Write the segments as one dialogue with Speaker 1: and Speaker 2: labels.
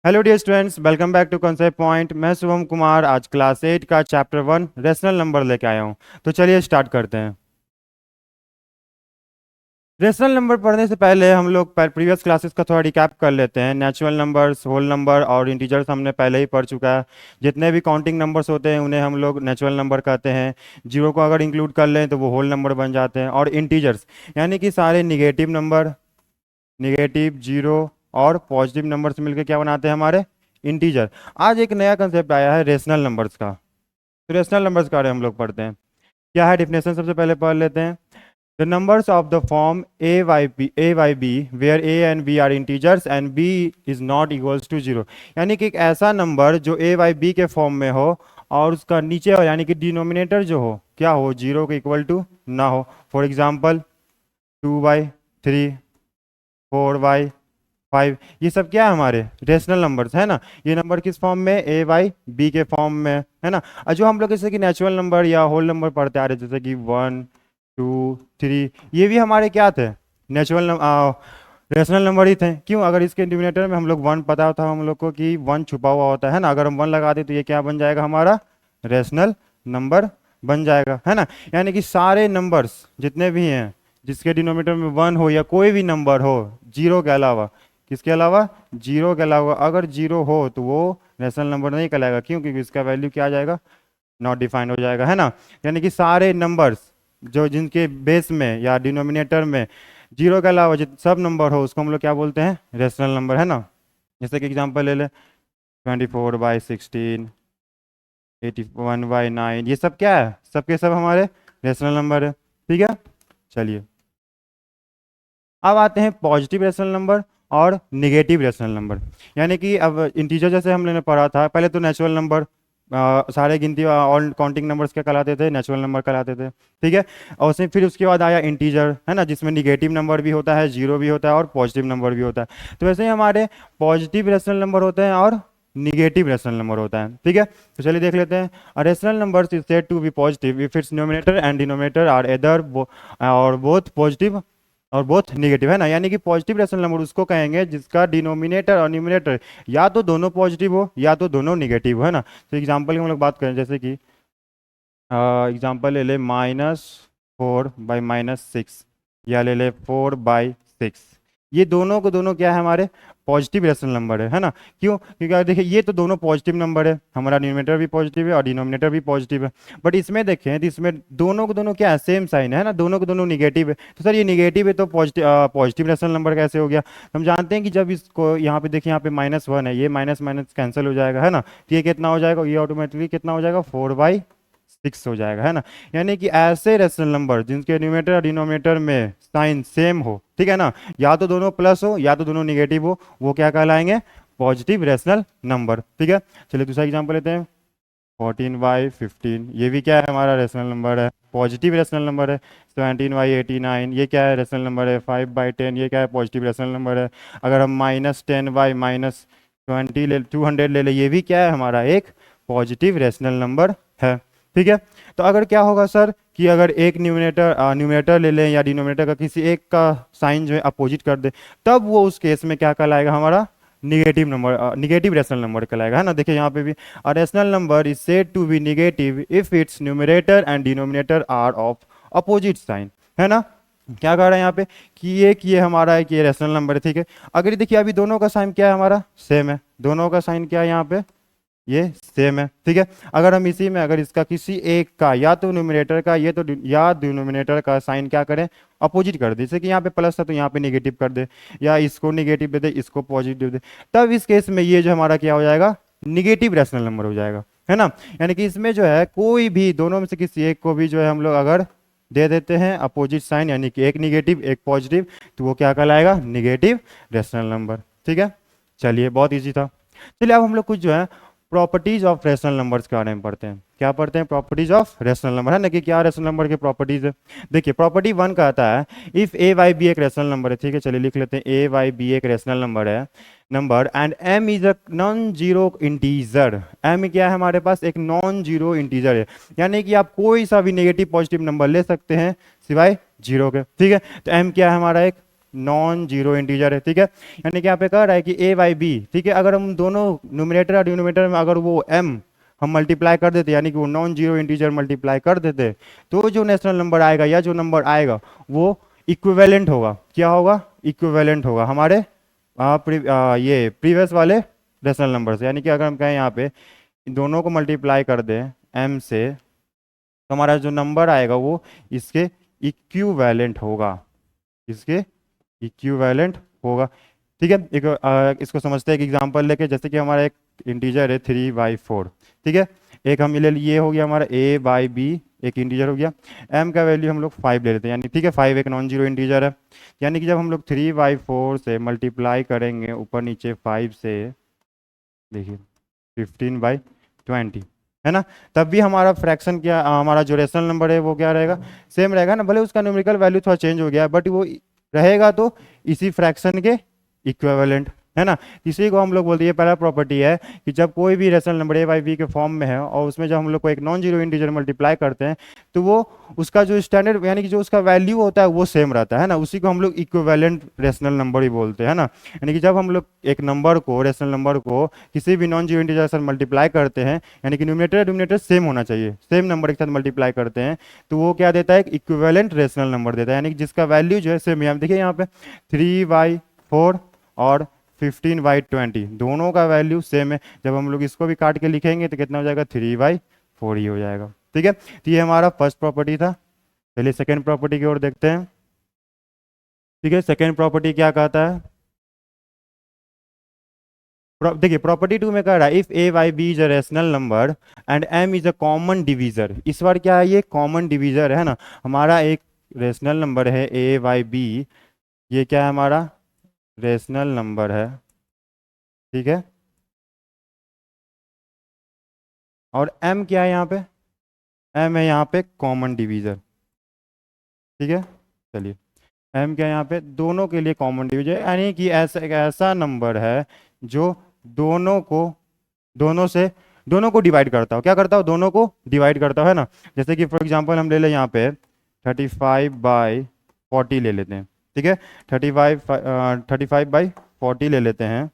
Speaker 1: Hello dear students, welcome back to concept point. मैं शुभम कुमार आज class 8 का चैप्टर 1 रेशनल नंबर लेके आया हूँ। तो चलिए स्टार्ट करते हैं। रेशनल नंबर पढ़ने से पहले हम लोग प्रीवियस क्लासेस का थोड़ा रिकैप कर लेते हैं। नेचुरल नंबर्स, होल नंबर और इंटीजर्स हमने पहले ही पढ़ चुका है। जितने भी काउंटिंग नंबर्स होते हैं उन्हें हम लोग नेचुरल नंबर कहते हैं। जीरो को अगर इंक्लूड कर लें तो वो होल नंबर बन जाते हैं। और इंटीजर्स यानी कि सारे निगेटिव नंबर, निगेटिव, जीरो और पॉजिटिव नंबर से मिलकर क्या बनाते हैं हमारे इंटीजर। आज एक नया कंसेप्ट आया है रेशनल नंबर्स का। तो रेशनल नंबर्स का हम लोग पढ़ते हैं। क्या है डेफिनेशन, सबसे पहले पढ़ लेते हैं। The numbers of the form a by b where a and b are integers and b is not equals to zero. यानी कि एक ऐसा नंबर जो a/b के फॉर्म में हो और उसका नीचे हो यानी कि डिनोमिनेटर जो हो क्या हो, जीरो के इक्वल टू ना हो। फॉर एग्जाम्पल 2/3, 4/5, ये सब क्या है हमारे रेशनल नंबर्स है ना। ये नंबर किस फॉर्म में, a/b के फॉर्म में है ना। और जो हम लोग जैसे कि नेचुरल नंबर या होल नंबर पढ़ते आ रहे जैसे कि 1, 2, 3, ये भी हमारे क्या थे, नेचुरल रेशनल नंबर ही थे। क्यों, अगर इसके डिनोमिनेटर में हम लोग वन पता होता हम लोग को कि वन छुपा हुआ होता है ना, अगर हम वन लगा दें तो ये क्या बन जाएगा, हमारा रेशनल नंबर बन जाएगा है ना। यानी कि सारे नंबर्स जितने भी हैं जिसके डिनोमिनेटर में वन हो या कोई भी नंबर हो जीरो के अलावा, किसके अलावा, जीरो के अलावा, अगर जीरो हो तो वो रेशनल नंबर नहीं कहलाएगा। क्यों, क्योंकि इसका वैल्यू क्या आ जाएगा, नॉट डिफाइंड हो जाएगा है ना। यानी कि सारे नंबर्स जो जिनके बेस में या डिनोमिनेटर में जीरो के अलावा जित सब नंबर हो उसको हम लोग क्या बोलते हैं, रेशनल नंबर है ना। जैसे कि एग्जांपल ले ले, 24/16, 81/9, ये सब क्या है, सबके सब हमारे रेशनल नंबर है। ठीक है, चलिए अब आते हैं पॉजिटिव रेशनल नंबर और निगेटिव रेशनल नंबर। यानी कि अब इंटीजर जैसे हमने पढ़ा था पहले, तो नेचुरल नंबर सारे गिनती ऑल काउंटिंग नंबर्स क्या कहलाते थे, नेचुरल नंबर कहलाते थे। ठीक है, और उसमें फिर उसके बाद आया इंटीजर है ना, जिसमें निगेटिव नंबर भी होता है, जीरो भी होता है और पॉजिटिव नंबर भी होता है। तो वैसे ही हमारे पॉजिटिव रेशनल नंबर होते हैं और निगेटिव रेशनल नंबर होता है। ठीक है, तो चलिए देख लेते हैं। Rational number is said to be positive if its numerator and denominator are either और बोथ पॉजिटिव और बोथ नेगेटिव है ना। यानी कि पॉजिटिव रेशनल नंबर उसको कहेंगे जिसका डिनोमिनेटर और न्यूमिनेटर या तो दोनों पॉजिटिव हो या तो दोनों नेगेटिव हो है ना। तो एग्जांपल की हम लोग बात करें, जैसे कि एग्जांपल ले ले -4/-6 या ले ले 4/6। ये दोनों को दोनों क्या है, हमारे पॉजिटिव रेशनल नंबर है ना। क्यों, क्योंकि अगर देखिए ये तो दोनों पॉजिटिव नंबर है, हमारा न्यूमिनेटर भी पॉजिटिव है और डिनोमिनेटर भी पॉजिटिव है। बट इसमें देखें तो इसमें दोनों को दोनों क्या है, सेम साइन है ना, दोनों को दोनों निगेटिव है। तो सर ये निगेटिव है तो पॉजिटिव रेशनल नंबर कैसे हो गया। तो हम जानते हैं कि जब इसको यहाँ पे देखिए, यहाँ पे -1 है, ये माइनस माइनस कैंसिल हो जाएगा है ना। तो ये कितना हो जाएगा, ये ऑटोमेटिकली कितना हो जाएगा, 4/6 हो जाएगा है ना। यानी कि ऐसे रेशनल नंबर जिनके न्यूमरेटर और डिनोमिनेटर में साइन सेम हो, ठीक है ना, या तो दोनों प्लस हो या तो दोनों निगेटिव हो, वो क्या कहलाएंगे, पॉजिटिव रेशनल नंबर। ठीक है, चलिए दूसरा एग्जांपल लेते हैं। 14/15, ये भी क्या है, हमारा रेशनल नंबर है, पॉजिटिव रेशनल नंबर है। 17/89, ये क्या है, रेशनल नंबर है। 5/10, ये क्या है, पॉजिटिव रेशनल नंबर है। अगर हम -10/-20 ले 200 ले ले, ये भी क्या है, हमारा एक पॉजिटिव रेशनल नंबर है। ठीक है, तो अगर क्या होगा सर कि अगर एक न्यूमिनेटर ले लें या डिनोमिनेटर का किसी एक का साइन जो है अपोजिट कर दे, तब वो उस केस में क्या कहलाएगा, हमारा negative number, negative rational number कहलाएगा है ना। देखिए यहाँ पे भी rational number is said to be negative if its numerator and denominator are of opposite sign है ना। क्या कह रहा है यहाँ पे कि ये हमारा है कि ये रेशनल नंबर है। ठीक है, अगर देखिए अभी दोनों का साइन क्या है, हमारा सेम है, दोनों का साइन क्या है यहाँ पे, ये सेम है। ठीक है, अगर हम इसी में अगर इसका किसी एक का या तो न्यूमिनेटर का ये तो या डिनोमिनेटर का साइन क्या करें, अपोजिट कर दे, जैसे कि यहाँ पे प्लस था तो यहाँ पे नेगेटिव कर दे, या इसको नेगेटिव दे दे इसको पॉजिटिव दे, तब इस केस में ये जो हमारा क्या हो जाएगा, निगेटिव रेशनल नंबर हो जाएगा है ना। यानी कि इसमें जो है कोई भी दोनों में से किसी एक को भी जो है हम लोग अगर दे देते हैं अपोजिट साइन, यानी कि एक निगेटिव एक पॉजिटिव, तो वो क्या कहलाएगा, निगेटिव रेशनल नंबर। ठीक है, चलिए बहुत ईजी था। चलिए अब हम लोग कुछ जो है प्रॉपर्टीज ऑफ रेशनल नंबर्स के बारे में पढ़ते हैं। क्या पढ़ते हैं, प्रॉपर्टीज ऑफ रेशनल नंबर है ना, कि क्या रेशनल नंबर की प्रॉपर्टीज है। देखिए प्रॉपर्टी 1 कहता है इफ a/b एक रेशनल नंबर है। ठीक है, चलिए लिख लेते हैं, a/b एक रेशनल नंबर है, number and m is a non zero integer. m क्या है, हमारे पास एक नॉन जीरो इंटीजर है, यानी कि आप कोई सा भी नेगेटिव पॉजिटिव नंबर ले सकते हैं सिवाय जीरो के। ठीक है, तो m क्या है, हमारा एक नॉन जीरो इंटीजर है, ठीक है। यानी कि यहाँ पे कह रहा है कि ए बाई बी, ठीक है, अगर हम दोनों न्यूमरेटर और डिनोमिनेटर में अगर वो m हम मल्टीप्लाई कर देते, यानी कि वो नॉन जीरो इंटीजर मल्टीप्लाई कर देते, तो जो नेशनल नंबर आएगा या जो नंबर आएगा वो इक्विवेलेंट होगा। क्या होगा? इक्विवेलेंट होगा हमारे ये प्रीवियस वाले रेशनल नंबर से। यानी कि अगर हम कहें यहाँ पे इन दोनों को मल्टीप्लाई कर दें m से, तो हमारा जो नंबर आएगा वो इसके इक्विवेलेंट होगा, इसके इक्विवेलेंट होगा, ठीक है। इसको समझते हैं एक एग्जांपल लेके। जैसे कि हमारा एक इंटीजर है 3/4, ठीक है। एक हम ले लिए, हो गया हमारा a बाई बी, एक इंटीजर हो गया। m का वैल्यू हम लोग 5 ले लेते हैं, यानी ठीक है 5 एक नॉन जीरो इंटीजर है। यानी कि जब हम लोग 3/4 से मल्टीप्लाई करेंगे ऊपर नीचे 5 से, देखिए 15/20, है ना, तब भी हमारा फ्रैक्शन क्या, हमारा जो रेशनल नंबर है वो क्या रहेगा? सेम रहेगा ना। भले उसका न्यूमेरिकल वैल्यू थोड़ा चेंज हो गया है, बट वो रहेगा तो इसी फ्रैक्शन के इक्विवेलेंट, है ना। इसी को हम लोग बोलते हैं, ये पहला प्रॉपर्टी है कि जब कोई भी rational number a by B के फॉर्म में है और उसमें जब हम लोग को एक नॉन जीरो इंटीजर मल्टीप्लाई करते हैं, तो वो उसका जो स्टैंडर्ड यानी कि जो उसका वैल्यू होता है वो सेम रहता है ना, उसी को हम लोग इक्विवेलेंट रेशनल नंबर ही बोलते हैं ना। यानी कि जब हम लोग एक नंबर को, रेशनल नंबर को किसी भी नॉन जीरो इंटीजर से मल्टीप्लाई करते हैं, यानी कि न्यूमरेटर डिनोमिनेटर सेम होना चाहिए, सेम नंबर के साथ मल्टीप्लाई करते हैं, तो वो क्या देता है? एक इक्विवेलेंट रेशनल नंबर देता है, यानी कि जिसका वैल्यू जो है सेम है। देखिए यहाँ पे 3/4 और 15/20 दोनों का वैल्यू सेम है। जब हम लोग इसको भी काट के लिखेंगे तो कितना हो जाएगा? 3/4 ही हो जाएगा, ठीक है। तो ये हमारा फर्स्ट प्रॉपर्टी था। चलिए सेकेंड प्रॉपर्टी की ओर देखते हैं, ठीक है। सेकेंड प्रॉपर्टी क्या कहता है? देखिए प्रॉपर्टी 2 में कह रहा है if a by B is a rational number and m is a common divisor. इस बार क्या है? ये कॉमन डिवीजर है ना। हमारा एक रेशनल नंबर है a बाई बी, ये क्या है? हमारा रेशनल नंबर है, ठीक है। और m क्या है यहाँ पे? m है यहाँ पे कॉमन डिवीजर, ठीक है। चलिए m क्या है यहाँ पे? दोनों के लिए कॉमन डिवीजर, यानी कि ऐसा एक ऐसा नंबर है जो दोनों को, दोनों को डिवाइड करता हो। क्या करता हो? दोनों को डिवाइड करता हो, है ना। जैसे कि फॉर एग्जांपल हम ले लें यहाँ पे 35/40 ले लेते हैं, ठीक है। 35/40 ले लेते हैं।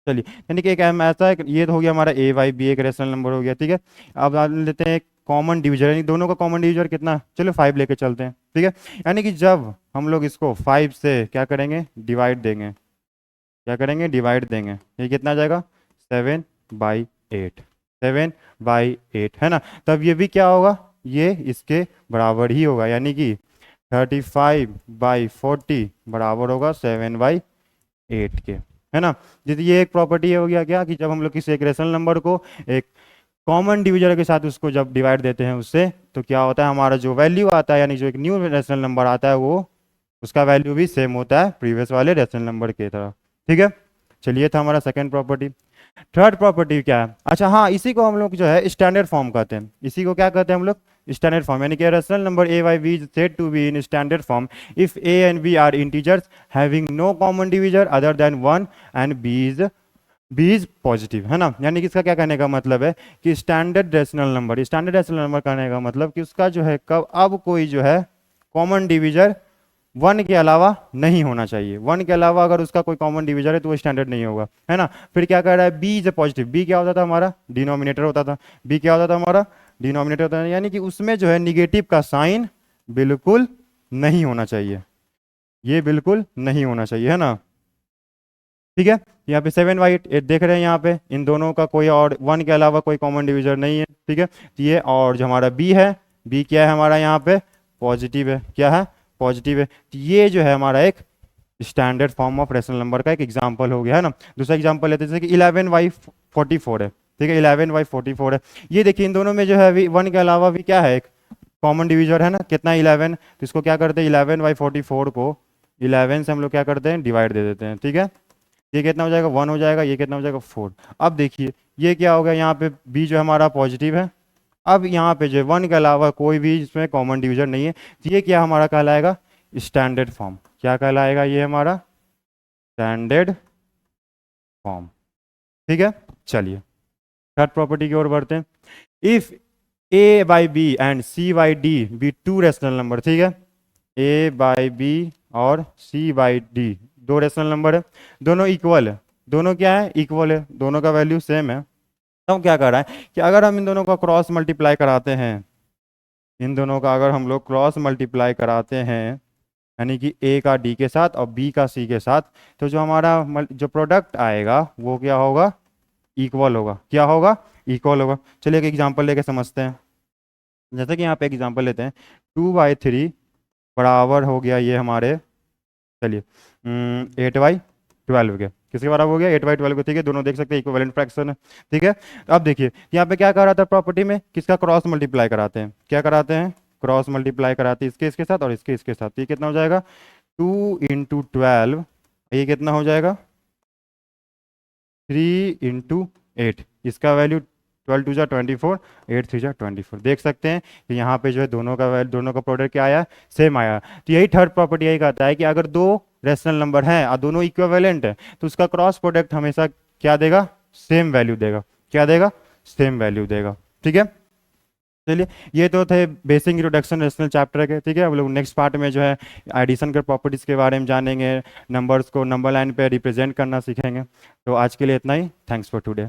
Speaker 1: चलिए यानी कि एक एम ऐसा है, ये तो हो गया हमारा a बाई बी, एक रेशनल नंबर हो गया, ठीक है। अब लेते हैं एक कॉमन डिवीजर, यानी दोनों का कॉमन डिवीजर कितना? चलो 5 लेके चलते हैं, ठीक है। यानी कि जब हम लोग इसको 5 से क्या करेंगे? डिवाइड देंगे, क्या करेंगे? डिवाइड देंगे, ये कितना आ जाएगा? 7/8, 7/8, है ना। तब ये भी क्या होगा? ये इसके बराबर ही होगा, यानी कि 35/40 बराबर होगा 7/8 के, है ना। जैसे ये एक प्रॉपर्टी हो गया क्या, कि जब हम लोग किसी एक रेशनल नंबर को एक कॉमन डिवीजर के साथ उसको जब डिवाइड देते हैं उससे, तो क्या होता है? हमारा जो वैल्यू आता है, यानी जो एक न्यू रेशनल नंबर आता है, वो उसका वैल्यू भी सेम होता है प्रीवियस वाले रेशनल नंबर की तरह, ठीक है। चलिए था हमारा सेकेंड प्रॉपर्टी। थर्ड प्रॉपर्टी क्या है? अच्छा हाँ, इसी को हम लोग जो है स्टैंडर्ड फॉर्म कहते हैं। इसी को क्या कहते हैं हम लोग? स्टैंडर्ड फॉर्म, यानी कि rational number a by b is said to be in standard form if a and b are integers having no common divisor other than 1 and b is positive, है ना। यानी कि इसका क्या कहने का मतलब है कि स्टैंडर्ड रेशनल नंबर कहने का मतलब कि उसका जो है कब अब कोई जो है कॉमन डिवीजर 1 के अलावा नहीं होना चाहिए। 1 के अलावा अगर उसका कोई कॉमन डिवीजर है तो वो स्टैंडर्ड नहीं होगा, है ना। फिर क्या कह रहा है? b is a positive. b क्या होता था? हमारा डिनोमिनेटर होता था। b क्या होता था? हमारा डिनोमिनेटर होता था, यानी कि उसमें जो है निगेटिव का साइन बिल्कुल नहीं होना चाहिए, ये बिल्कुल नहीं होना चाहिए, है ना, ठीक है। यहाँ पे 7/8 देख रहे हैं, यहाँ पे इन दोनों का कोई और 1 के अलावा कोई कॉमन डिवीजर नहीं है, ठीक है। तो ये, और जो हमारा b है, b क्या है? हमारा यहाँ पे पॉजिटिव है। क्या है? पॉजिटिव है। तो ये जो है हमारा एक standard form of rational number का एक एग्जांपल हो गया, है ना। दूसरा एग्जांपल लेते हैं, जैसे कि 11/44 है, ठीक है। 11/44 है। ये देखिए इन दोनों में जो है 1 के अलावा भी क्या है? एक कॉमन डिवीजर है ना। कितना? 11। तो इसको क्या करते हैं? 11/44 को 11 से हम लोग क्या करते हैं? डिवाइड दे देते हैं, ठीक है। ये कितना हो जाएगा? 1 हो जाएगा। ये कितना हो जाएगा? 4। अब देखिए ये क्या हो गया? यहाँ पे b जो हमारा पॉजिटिव है। अब यहाँ पे जो 1 के अलावा कोई भी इसमें कॉमन डिवीजर नहीं है, तो ये क्या हमारा कहलाएगा? Standard form. क्या कहलाएगा? ये हमारा स्टैंडर्ड फॉर्म, ठीक है। चलिए थर्ड प्रॉपर्टी की ओर बढ़ते हैं। इफ a बाई बी एंड c by D be two rational number, ठीक है। a बाई बी और c बाई डी, दो रेशनल नंबर है, दोनों इक्वल है, दोनों क्या है, इक्वल है, दोनों का वैल्यू सेम है। तो क्या कर रहा है कि अगर हम इन दोनों का क्रॉस मल्टीप्लाई कराते हैं, इन दोनों का अगर हम लोग क्रॉस मल्टीप्लाई कराते हैं, यानी कि ए का डी के साथ और बी का सी के साथ, तो जो हमारा जो प्रोडक्ट आएगा वो क्या होगा, इक्वल होगा। क्या होगा, इक्वल होगा। चलिए एक एग्जांपल लेके समझते हैं। जैसे कि यहाँ पे एग्जांपल लेते हैं, 2/3 बराबर हो गया ये हमारे, चलिए 8/12 के, किसके बराबर हो गया, 8/12 के, ठीक है, दोनों देख सकते हैं इक्विवेलेंट फ्रैक्शन है, ठीक है। तो अब देखिए यहाँ पे क्या करा था प्रॉपर्टी में, किसका क्रॉस मल्टीप्लाई कराते हैं, क्या कराते हैं, क्रॉस मल्टीप्लाई कराते हैं, इसके साथ और इसके साथ, ये कितना हो जाएगा, 2 × 12, ये कितना हो जाएगा, 3 × 8, इसका वैल्यू 12 × 2 = 24, 8 × 3 = 24। देख सकते हैं कि यहाँ पे जो है दोनों का वैल्यू, दोनों का प्रोडक्ट क्या आया, सेम आया। तो यही थर्ड प्रॉपर्टी यही कहता है कि अगर दो रेशनल नंबर हैं और दोनों इक्विवेलेंट है तो उसका क्रॉस प्रोडक्ट हमेशा क्या देगा, सेम वैल्यू देगा। क्या देगा, सेम वैल्यू देगा, ठीक है। चलिए ये तो थे बेसिक इंट्रोडक्शन रेशनल चैप्टर के, ठीक है। हम लोग नेक्स्ट पार्ट में जो है एडिशन के प्रॉपर्टीज के बारे में जानेंगे, नंबर्स को नंबर लाइन पे रिप्रेजेंट करना सीखेंगे। तो आज के लिए इतना ही, थैंक्स फॉर टुडे।